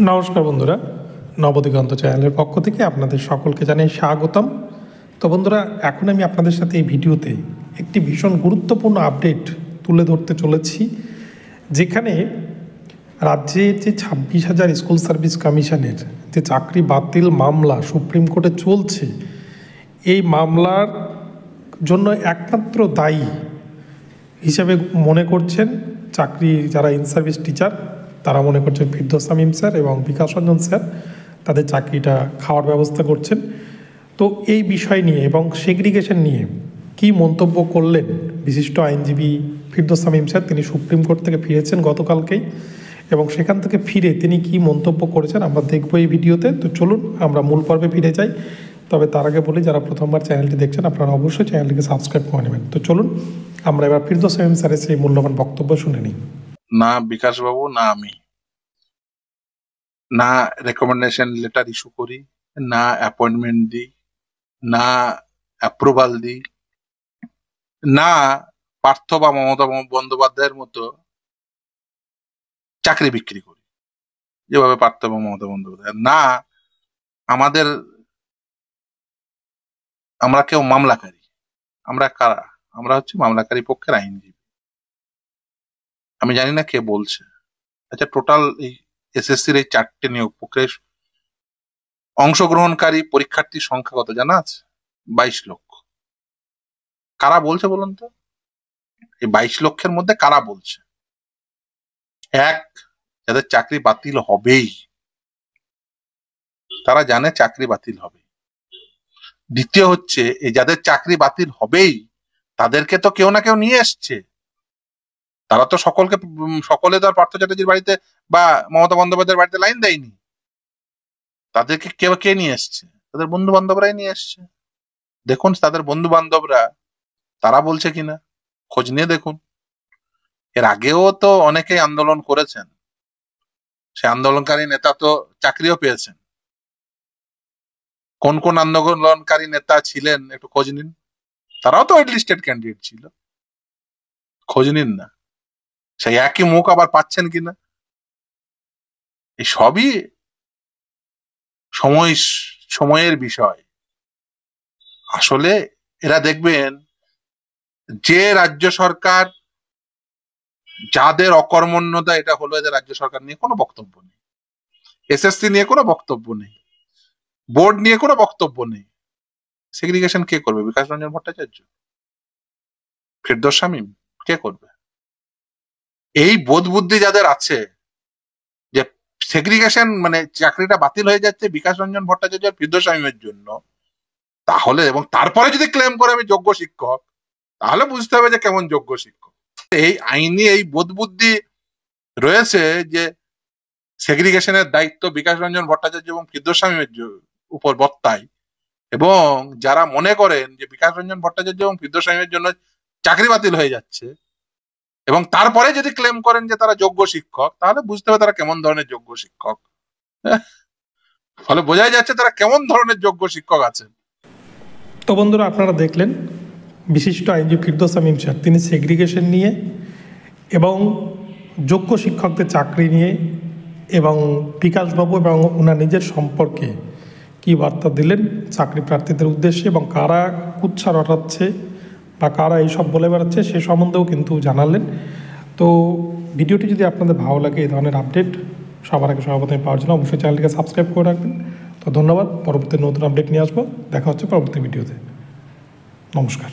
নমস্কার বন্ধুরা, নবদিগন্ত চ্যানেলের পক্ষ থেকে আপনাদের সকলকে জানাই স্বাগতম। তো বন্ধুরা, এখন আমি আপনাদের সাথে এই ভিডিওতে একটি ভীষণ গুরুত্বপূর্ণ আপডেট তুলে ধরতে চলেছি, যেখানে রাজ্যের যে 26,000 স্কুল সার্ভিস কমিশনের যে চাকরি বাতিল মামলা সুপ্রিম কোর্টে চলছে, এই মামলার জন্য একমাত্র দায়ী হিসেবে মনে করছেন চাকরি যারা ইন সার্ভিস টিচার, তারা মনে করছেন ফিরদৌস শামীম স্যার এবং বিকাশ রঞ্জন স্যার তাদের চাকরিটা খাওয়ার ব্যবস্থা করছেন। তো এই বিষয় নিয়ে এবং সেগ্রিগেশন নিয়ে কি মন্তব্য করলেন বিশিষ্ট আইনজীবী ফিরদৌস শামীম স্যার? তিনি সুপ্রিম কোর্ট থেকে ফিরেছেন গতকালকেই, এবং সেখান থেকে ফিরে তিনি কি মন্তব্য করেছেন আমরা দেখব এই ভিডিওতে। তো চলুন আমরা মূল পর্বে ফিরে যাই। তবে তার আগে বলি, যারা প্রথমবার চ্যানেলটি দেখছেন আপনারা অবশ্যই চ্যানেলটিকে সাবস্ক্রাইব করে নেবেন। তো চলুন আমরা এবার ফিরদৌস শামীম স্যারের সেই মূল্যবান বক্তব্য শুনে নিই। না বিকাশবাবু, না আমি না রেকমেন্ডেশন লেটার ইস্যু করি, না অ্যাপয়েন্টমেন্ট দিই, না অ্যাপ্রুভাল দিই, না পার্থ বা মমতা বন্দ্যোপাধ্যায়ের মতো চাকরি বিক্রি করি যেভাবে পার্থ বা মমতা বন্দ্যোপাধ্যায়, না আমাদের আমরা কেউ মামলাকারী। আমরা কারা? আমরা হচ্ছে মামলাকারী পক্ষের আইনজীবী। আমি জানি না কে বলছে। আচ্ছা, টোটাল এই এসএসসির এই 4টে নিয়োগ প্রক্রিয়ায় অংশগ্রহণকারী পরীক্ষার্থীর সংখ্যা কত জানা আছে? 22 লক্ষ। কারা বলছে বলুন তো? এই 22 লক্ষের মধ্যে কারা বলছে? এক, যাদের চাকরি বাতিল হবেই, তারা জানে চাকরি বাতিল হবে। দ্বিতীয় হচ্ছে, এই যাদের চাকরি বাতিল হবেই তাদেরকে তো কেউ না কেউ নিয়ে এসছে। তারা তো সকলে তো আর পার্থ চ্যাটার্জির বাড়িতে বা মমতা বন্দ্যোপাধ্যায়ের বাড়িতে লাইন দেয়নি। তাদেরকে কে নিয়ে এসছে? তাদের বন্ধু বান্ধবরাই নিয়ে এসছে। দেখুন তাদের বন্ধু বান্ধবরা তারা বলছে কিনা খোঁজ নিয়ে দেখুন। এর আগেও তো অনেকেই আন্দোলন করেছেন, সে আন্দোলনকারী নেতা তো চাকরিও পেয়েছেন। কোন কোন আন্দোলনকারী নেতা ছিলেন একটু খোঁজ নিন। তারাও তো ওয়েট লিস্টেড ক্যান্ডিডেট ছিল, খোঁজ নিন না। সেই একই মুখ আবার পাচ্ছেন কিনা। এই সবই সময়ের বিষয়। আসলে এরা দেখবেন যে রাজ্য সরকার যাদের অকর্মণ্যতা এটা হলো, এদের রাজ্য সরকার নিয়ে কোনো বক্তব্য নেই, এসএসসি নিয়ে কোনো বক্তব্য নেই, বোর্ড নিয়ে কোনো বক্তব্য নেই। সেগ্রিগেশন কে করবে? বিকাশ রঞ্জন ভট্টাচার্য, ফিরদৌস শামীম, কে করবে? এই বোধ বুদ্ধি যাদের আছে যে সেগ্রিগেশন মানে চাকরিটা বাতিল হয়ে যাচ্ছে বিকাশ রঞ্জন ভট্টাচার্য আর ফিরদৌস শামীমের জন্য, তাহলে এবং তারপরে যদি ক্লেম করে আমি যোগ্য শিক্ষক, তাহলে বুঝতে হবে যে কেমন যোগ্য শিক্ষক। এই আইনি এই বোধ বুদ্ধি রয়েছে যে সেগ্রিগেশনের দায়িত্ব বিকাশ রঞ্জন ভট্টাচার্য এবং ফিরদৌস শামীমের উপর বর্তায়, এবং যারা মনে করেন যে বিকাশ রঞ্জন ভট্টাচার্য এবং ফিরদৌস শামীমের জন্য চাকরি বাতিল হয়ে যাচ্ছে এবং তারপরে যদি ক্লেম করেন যে তারা যোগ্য শিক্ষক, তাহলে বুঝতে হবে তারা কেমন ধরনের যোগ্য শিক্ষক। ফলে বোঝাই যাচ্ছে তারা কেমন ধরনের যোগ্য শিক্ষক আছেন। তো বন্ধুরা, আপনারা দেখলেন বিশিষ্ট আইনজীবী ফিরদৌস শামীম স্যার তিনি সেগ্রিগেশন নিয়ে এবং যোগ্য শিক্ষকদের চাকরি নিয়ে এবং বিকাশবাবু এবং ওনার নিজের সম্পর্কে কী বার্তা দিলেন চাকরি প্রার্থীদের উদ্দেশ্যে, এবং কারা কুৎসা রটাচ্ছে বা কারা এইসব বলে বেড়াচ্ছে সে সম্বন্ধেও কিন্তু জানালেন। তো ভিডিওটি যদি আপনাদের ভালো লাগে, এই ধরনের আপডেট সবার আগে সর্বপ্রথমে পাওয়ার জন্য অবশ্যই চ্যানেলটিকে সাবস্ক্রাইব করে রাখবেন। তো ধন্যবাদ। পরবর্তী নতুন আপডেট নিয়ে আসবো। দেখা হচ্ছে পরবর্তী ভিডিওতে। নমস্কার।